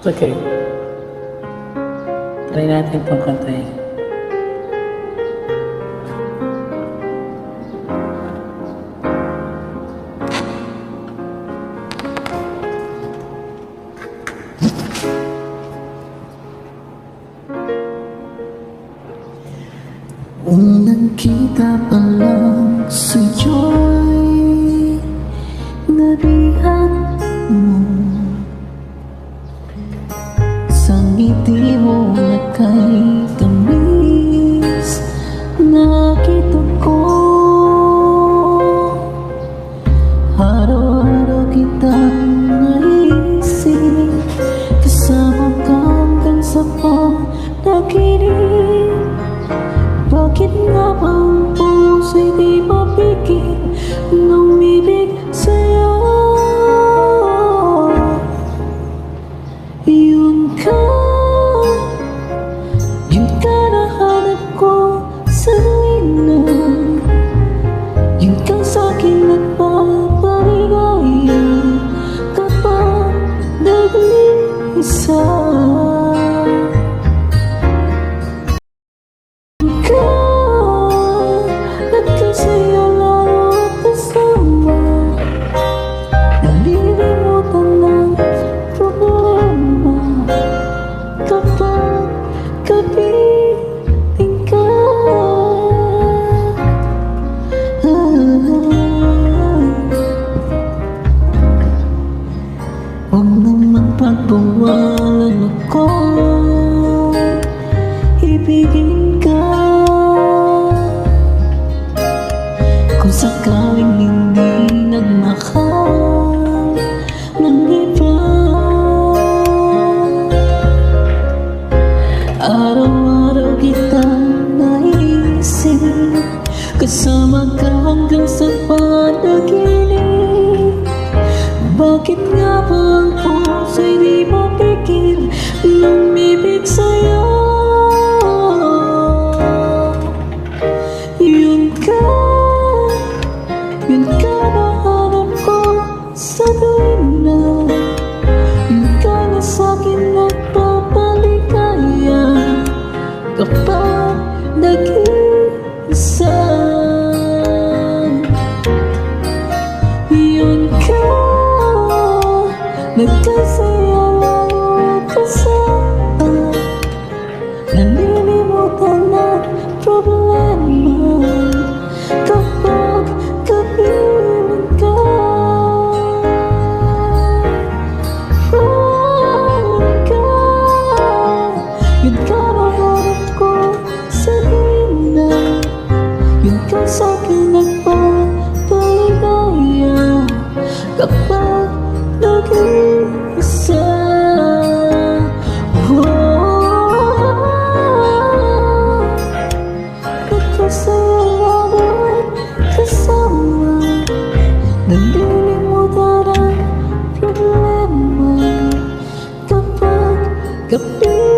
It's okay. Try natin itong kantay. Unang kita pa lang sa'yo'y nabihan mo. Sa ngiti mo na kay tamis nakita ko. Araw-araw kitang naisip, kasama ka hanggang sa panaginip. Bakit nga bang puso'y di mapigil nung umibig sa'yo? Yun ka nahanap ko sa tuwina. Yun ka sa'kin nagpapaligaya kapag nag-iisa. Nagkasaya lalo at kasama, nalilimutan ng problema kapag kapiling ka. Huwag naman pagbawalan ako, ibigin ka. Kung sakaling hindi nagmahal ng iba, araw-araw kitang naisip, kasama ka hanggang sa panaginip. Bakit nga ba ang puso'y di mapigil nung umibig sa'yo? Yun ka nahanap ko sa tuwina. Yun ka na sa'kin nagpapaligaya kapag nag-iisa. Yun ka, nagkasaya lalo at kasama, nalilimutan ng problema kapag kapiling ka. Yun ka nahanap ko sa tuwina. Yun ka sa'kin nagpapaligaya kapag nag-iisa. Nagkasaya lalo kasama, nalilimutan ang problema kapag kapiling